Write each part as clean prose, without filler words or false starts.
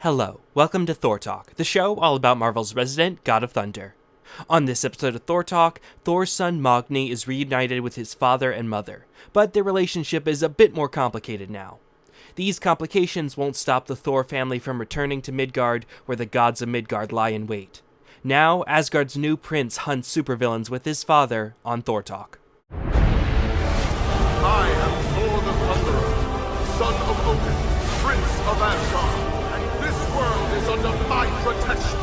Hello, welcome to Thor Talk, the show all about Marvel's resident God of Thunder. On this episode of Thor Talk, Thor's son Magni is reunited with his father and mother, but their relationship is a bit more complicated now. These complications won't stop the Thor family from returning to Midgard, where the Gods of Midgard lie in wait. Now, Asgard's new prince hunts supervillains with his father on Thor Talk. I am Thor the Thunderer, son of Odin, prince of Asgard, and this world is under my protection.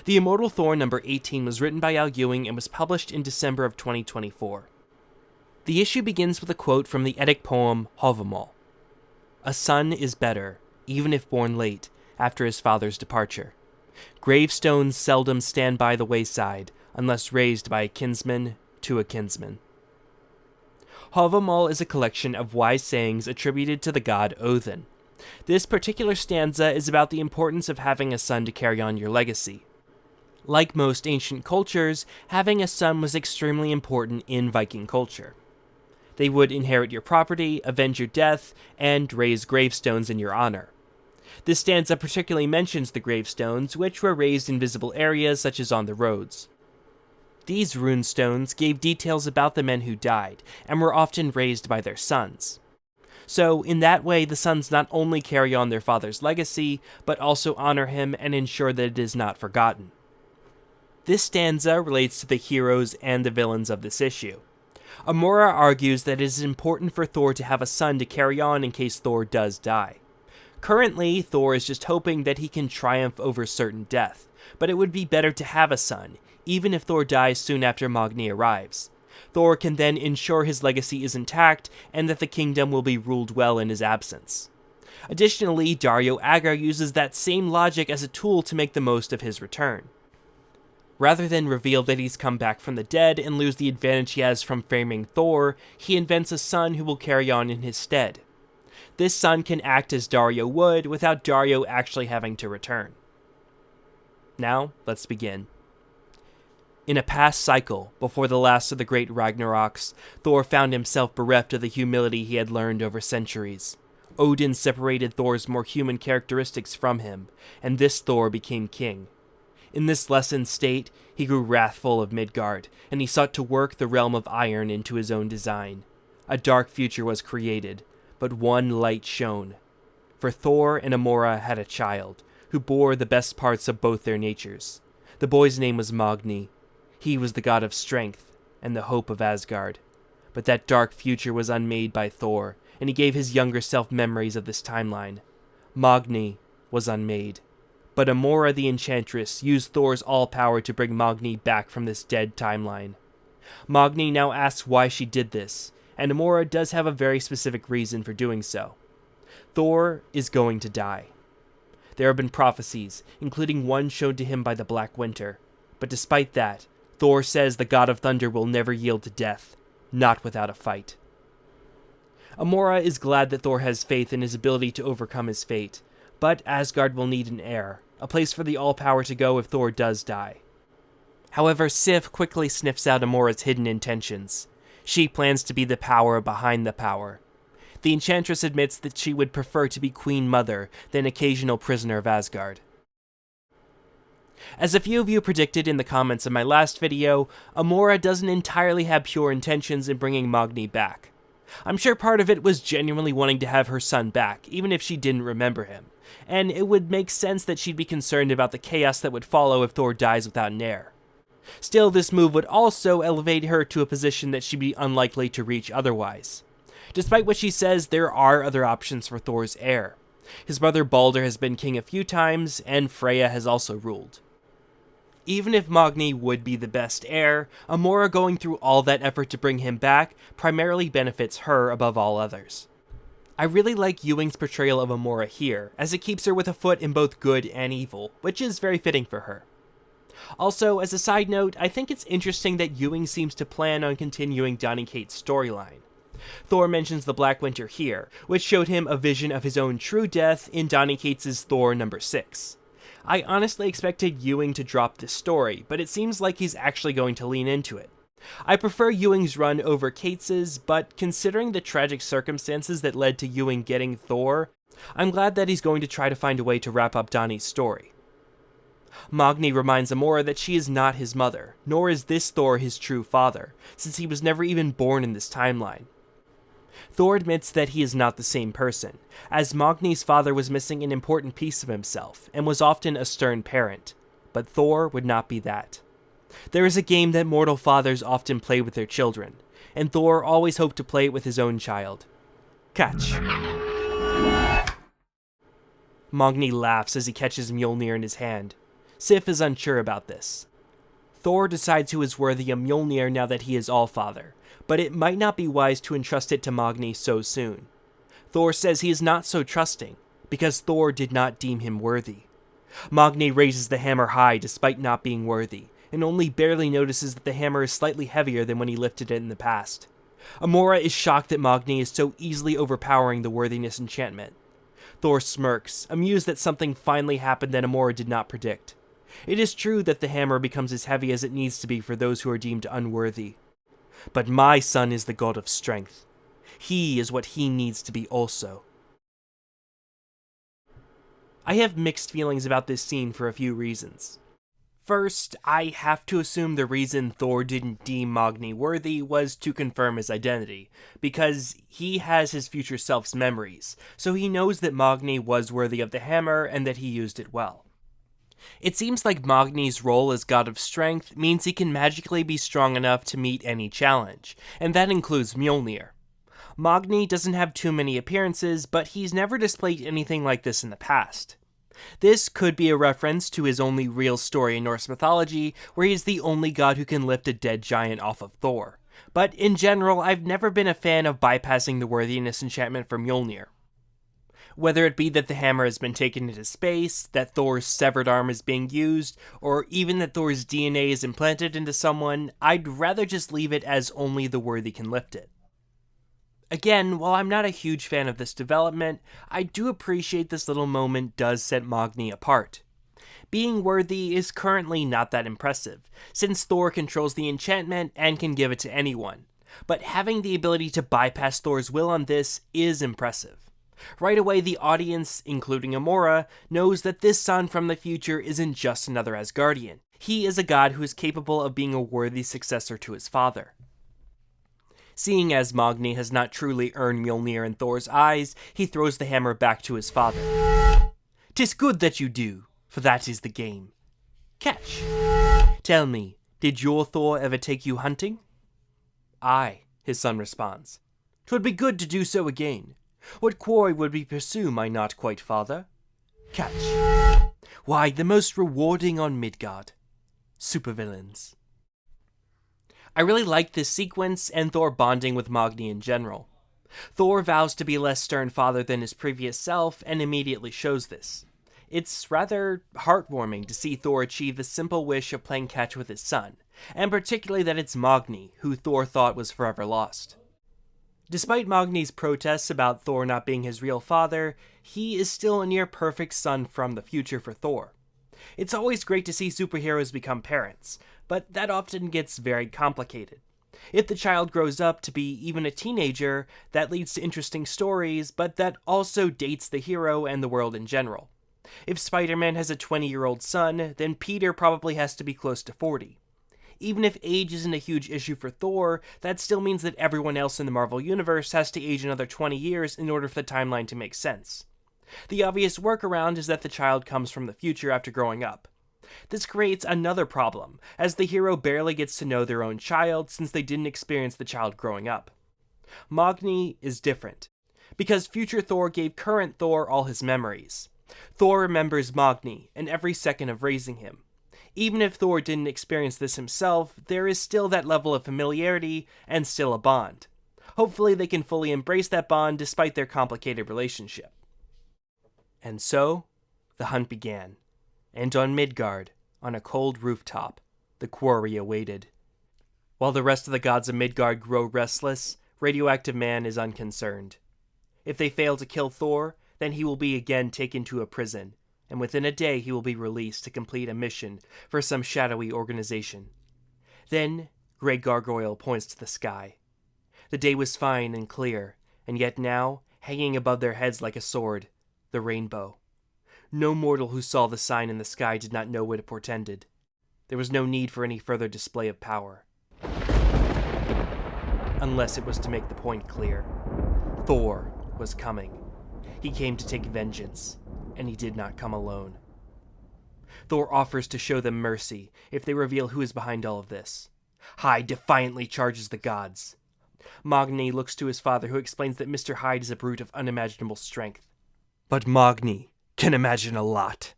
The Immortal Thor number 18 was written by Al Ewing and was published in December of 2024. The issue begins with a quote from the Eddic poem Havamal. A son is better, even if born late, after his father's departure. Gravestones seldom stand by the wayside, unless raised by a kinsman to a kinsman. Havamal is a collection of wise sayings attributed to the god Odin. This particular stanza is about the importance of having a son to carry on your legacy. Like most ancient cultures, having a son was extremely important in Viking culture. They would inherit your property, avenge your death, and raise gravestones in your honor. This stanza particularly mentions the gravestones, which were raised in visible areas such as on the roads. These runestones gave details about the men who died, and were often raised by their sons. So, in that way, the sons not only carry on their father's legacy, but also honor him and ensure that it is not forgotten. This stanza relates to the heroes and the villains of this issue. Amora argues that it is important for Thor to have a son to carry on in case Thor does die. Currently, Thor is just hoping that he can triumph over certain death, but it would be better to have a son, even if Thor dies soon after Magni arrives. Thor can then ensure his legacy is intact and that the kingdom will be ruled well in his absence. Additionally, Dario Agger uses that same logic as a tool to make the most of his return. Rather than reveal that he's come back from the dead and lose the advantage he has from framing Thor, he invents a son who will carry on in his stead. This son can act as Dario would without Dario actually having to return. Now, let's begin. In a past cycle, before the last of the great Ragnaroks, Thor found himself bereft of the humility he had learned over centuries. Odin separated Thor's more human characteristics from him, and this Thor became king. In this lessened state, he grew wrathful of Midgard, and he sought to work the realm of iron into his own design. A dark future was created, but one light shone. For Thor and Amora had a child, who bore the best parts of both their natures. The boy's name was Magni. He was the god of strength, and the hope of Asgard. But that dark future was unmade by Thor, and he gave his younger self memories of this timeline. Magni was unmade. But Amora the Enchantress used Thor's all-power to bring Magni back from this dead timeline. Magni now asks why she did this, and Amora does have a very specific reason for doing so. Thor is going to die. There have been prophecies, including one shown to him by the Black Winter, but despite that, Thor says the God of Thunder will never yield to death, not without a fight. Amora is glad that Thor has faith in his ability to overcome his fate, but Asgard will need an heir, a place for the all-power to go if Thor does die. However, Sif quickly sniffs out Amora's hidden intentions. She plans to be the power behind the power. The Enchantress admits that she would prefer to be Queen Mother than occasional prisoner of Asgard. As a few of you predicted in the comments of my last video, Amora doesn't entirely have pure intentions in bringing Magni back. I'm sure part of it was genuinely wanting to have her son back, even if she didn't remember him, and it would make sense that she'd be concerned about the chaos that would follow if Thor dies without an heir. Still, this move would also elevate her to a position that she'd be unlikely to reach otherwise. Despite what she says, there are other options for Thor's heir. His brother Balder has been king a few times, and Freya has also ruled. Even if Magni would be the best heir, Amora going through all that effort to bring him back primarily benefits her above all others. I really like Ewing's portrayal of Amora here, as it keeps her with a foot in both good and evil, which is very fitting for her. Also, as a side note, I think it's interesting that Ewing seems to plan on continuing Donny Cates' storyline. Thor mentions the Black Winter here, which showed him a vision of his own true death in Donny Cates' Thor number 6. I honestly expected Ewing to drop this story, but it seems like he's actually going to lean into it. I prefer Ewing's run over Cates's, but considering the tragic circumstances that led to Ewing getting Thor, I'm glad that he's going to try to find a way to wrap up Donnie's story. Magni reminds Amora that she is not his mother, nor is this Thor his true father, since he was never even born in this timeline. Thor admits that he is not the same person, as Magni's father was missing an important piece of himself, and was often a stern parent, but Thor would not be that. There is a game that mortal fathers often play with their children, and Thor always hoped to play it with his own child. Catch. Magni laughs as he catches Mjolnir in his hand. Sif is unsure about this. Thor decides who is worthy of Mjolnir now that he is Allfather, but it might not be wise to entrust it to Magni so soon. Thor says he is not so trusting, because Thor did not deem him worthy. Magni raises the hammer high despite not being worthy, and only barely notices that the hammer is slightly heavier than when he lifted it in the past. Amora is shocked that Magni is so easily overpowering the worthiness enchantment. Thor smirks, amused that something finally happened that Amora did not predict. It is true that the hammer becomes as heavy as it needs to be for those who are deemed unworthy. But my son is the god of strength. He is what he needs to be also. I have mixed feelings about this scene for a few reasons. First, I have to assume the reason Thor didn't deem Magni worthy was to confirm his identity, because he has his future self's memories, so he knows that Magni was worthy of the hammer and that he used it well. It seems like Magni's role as god of strength means he can magically be strong enough to meet any challenge, and that includes Mjolnir. Magni doesn't have too many appearances, but he's never displayed anything like this in the past. This could be a reference to his only real story in Norse mythology, where he's the only god who can lift a dead giant off of Thor. But in general, I've never been a fan of bypassing the worthiness enchantment for Mjolnir. Whether it be that the hammer has been taken into space, that Thor's severed arm is being used, or even that Thor's DNA is implanted into someone, I'd rather just leave it as only the worthy can lift it. Again, while I'm not a huge fan of this development, I do appreciate this little moment does set Magni apart. Being worthy is currently not that impressive, since Thor controls the enchantment and can give it to anyone, but having the ability to bypass Thor's will on this is impressive. Right away, the audience, including Amora, knows that this son from the future isn't just another Asgardian. He is a god who is capable of being a worthy successor to his father. Seeing as Magni has not truly earned Mjolnir in Thor's eyes, he throws the hammer back to his father. "'Tis good that you do, for that is the game. Catch. Tell me, did your Thor ever take you hunting?" "Aye," his son responds. "'Twould be good to do so again. What quarry would we pursue, my not quite father?" Catch. "Why, the most rewarding on Midgard. Supervillains." I really like this sequence and Thor bonding with Magni in general. Thor vows to be a less stern father than his previous self and immediately shows this. It's rather heartwarming to see Thor achieve the simple wish of playing catch with his son, and particularly that it's Magni, who Thor thought was forever lost. Despite Magni's protests about Thor not being his real father, he is still a near-perfect son from the future for Thor. It's always great to see superheroes become parents, but that often gets very complicated. If the child grows up to be even a teenager, that leads to interesting stories, but that also dates the hero and the world in general. If Spider-Man has a 20-year-old son, then Peter probably has to be close to 40. Even if age isn't a huge issue for Thor, that still means that everyone else in the Marvel Universe has to age another 20 years in order for the timeline to make sense. The obvious workaround is that the child comes from the future after growing up. This creates another problem, as the hero barely gets to know their own child since they didn't experience the child growing up. Magni is different, because future Thor gave current Thor all his memories. Thor remembers Magni and every second of raising him. Even if Thor didn't experience this himself, there is still that level of familiarity and still a bond. Hopefully they can fully embrace that bond despite their complicated relationship. And so, the hunt began. And on Midgard, on a cold rooftop, the quarry awaited. While the rest of the gods of Midgard grow restless, Radioactive Man is unconcerned. If they fail to kill Thor, then he will be again taken to a prison, and within a day he will be released to complete a mission for some shadowy organization. Then, Grey Gargoyle points to the sky. The day was fine and clear, and yet now, hanging above their heads like a sword, the rainbow. No mortal who saw the sign in the sky did not know what it portended. There was no need for any further display of power. Unless it was to make the point clear. Thor was coming. He came to take vengeance, and he did not come alone. Thor offers to show them mercy if they reveal who is behind all of this. Hyde defiantly charges the gods. Magni looks to his father, who explains that Mr. Hyde is a brute of unimaginable strength. But Magni can imagine a lot.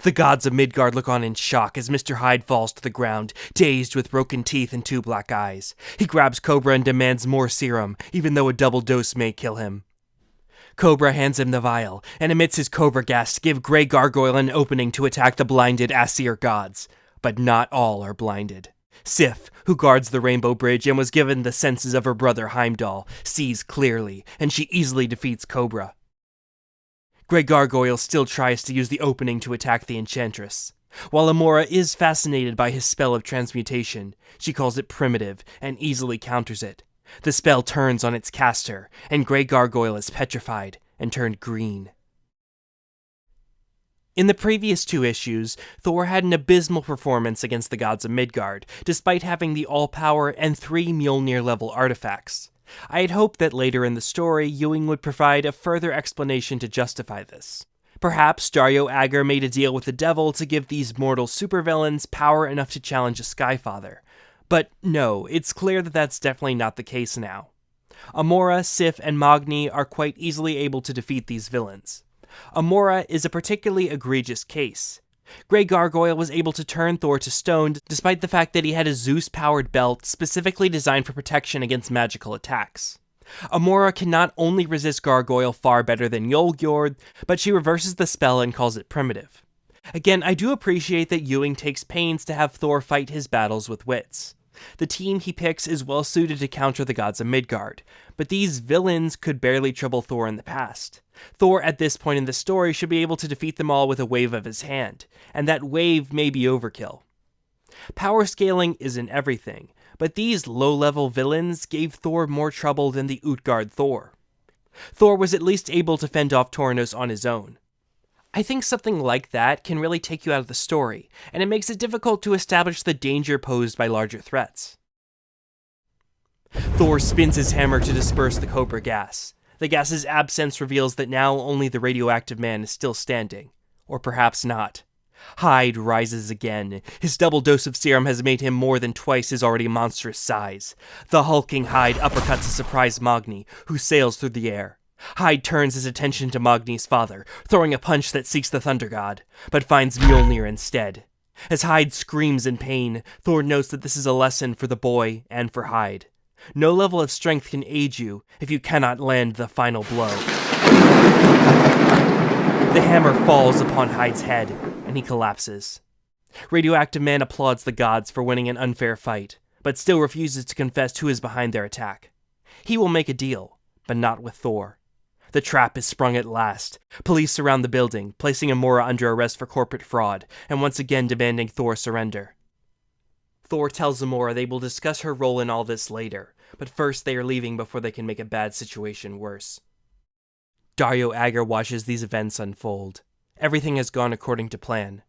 The gods of Midgard look on in shock as Mr. Hyde falls to the ground, dazed with broken teeth and 2 black eyes. He grabs Cobra and demands more serum, even though a double dose may kill him. Cobra hands him the vial and emits his Cobra gas to give Grey Gargoyle an opening to attack the blinded Aesir gods. But not all are blinded. Sif, who guards the Rainbow Bridge and was given the senses of her brother Heimdall, sees clearly, and she easily defeats Cobra. Grey Gargoyle still tries to use the opening to attack the Enchantress. While Amora is fascinated by his spell of transmutation, she calls it primitive and easily counters it. The spell turns on its caster, and Grey Gargoyle is petrified and turned green. In the previous 2 issues, Thor had an abysmal performance against the Gods of Midgard, despite having the all-power and 3 Mjolnir-level artifacts. I had hoped that later in the story, Ewing would provide a further explanation to justify this. Perhaps Dario Agger made a deal with the devil to give these mortal supervillains power enough to challenge a Skyfather. But no, it's clear that that's definitely not the case now. Amora, Sif, and Magni are quite easily able to defeat these villains. Amora is a particularly egregious case. Grey Gargoyle was able to turn Thor to stone despite the fact that he had a Zeus-powered belt specifically designed for protection against magical attacks. Amora can not only resist Gargoyle far better than Yolgjord, but she reverses the spell and calls it primitive. Again, I do appreciate that Ewing takes pains to have Thor fight his battles with wits. The team he picks is well suited to counter the Gods of Midgard, but these villains could barely trouble Thor in the past. Thor, at this point in the story, should be able to defeat them all with a wave of his hand, and that wave may be overkill. Power scaling isn't everything, but these low-level villains gave Thor more trouble than the Utgard Thor. Thor was at least able to fend off Tornos on his own. I think something like that can really take you out of the story, and it makes it difficult to establish the danger posed by larger threats. Thor spins his hammer to disperse the Cobra gas. The gas's absence reveals that now only the radioactive man is still standing. Or perhaps not. Hyde rises again. His double dose of serum has made him more than twice his already monstrous size. The hulking Hyde uppercuts a surprised Magni, who sails through the air. Hyde turns his attention to Magni's father, throwing a punch that seeks the Thunder God, but finds Mjolnir instead. As Hyde screams in pain, Thor notes that this is a lesson for the boy and for Hyde. No level of strength can aid you if you cannot land the final blow. The hammer falls upon Hyde's head, and he collapses. Radioactive Man applauds the gods for winning an unfair fight, but still refuses to confess who is behind their attack. He will make a deal, but not with Thor. The trap is sprung at last. Police surround the building, placing Amora under arrest for corporate fraud, and once again demanding Thor surrender. Thor tells Amora they will discuss her role in all this later, but first they are leaving before they can make a bad situation worse. Dario Agger watches these events unfold. Everything has gone according to plan.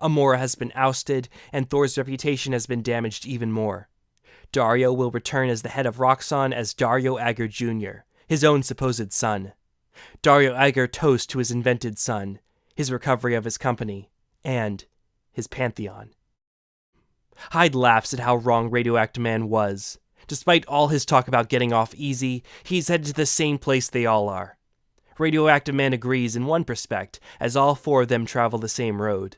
Amora has been ousted, and Thor's reputation has been damaged even more. Dario will return as the head of Roxxon as Dario Agger Jr., his own supposed son. Dario Agger toasts to his invented son, his recovery of his company, and his pantheon. Hyde laughs at how wrong Radioactive Man was. Despite all his talk about getting off easy, he's headed to the same place they all are. Radioactive Man agrees in one respect, as all 4 of them travel the same road.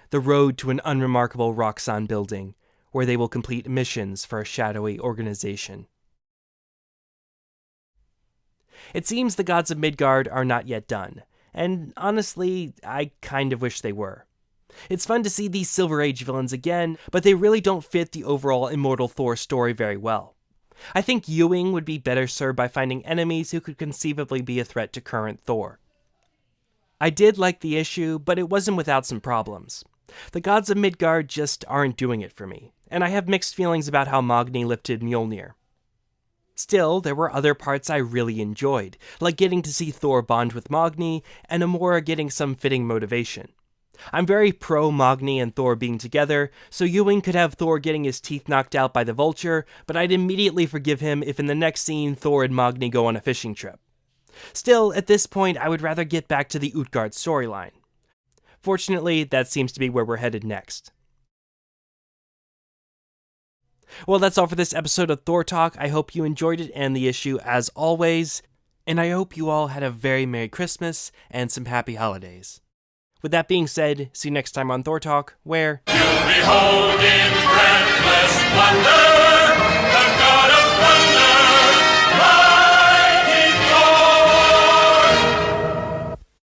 The road to an unremarkable Roxxon building, where they will complete missions for a shadowy organization. It seems the Gods of Midgard are not yet done, and honestly, I kind of wish they were. It's fun to see these Silver Age villains again, but they really don't fit the overall Immortal Thor story very well. I think Ewing would be better served by finding enemies who could conceivably be a threat to current Thor. I did like the issue, but it wasn't without some problems. The Gods of Midgard just aren't doing it for me, and I have mixed feelings about how Magni lifted Mjolnir. Still, there were other parts I really enjoyed, like getting to see Thor bond with Magni, and Amora getting some fitting motivation. I'm very pro Magni and Thor being together, so Ewing could have Thor getting his teeth knocked out by the vulture, but I'd immediately forgive him if in the next scene Thor and Magni go on a fishing trip. Still, at this point, I would rather get back to the Utgard storyline. Fortunately, that seems to be where we're headed next. Well, that's all for this episode of Thor Talk. I hope you enjoyed it and the issue as always, and I hope you all had a very Merry Christmas and some happy holidays. With that being said, see you next time on Thor Talk, where You'll behold in breathless wonder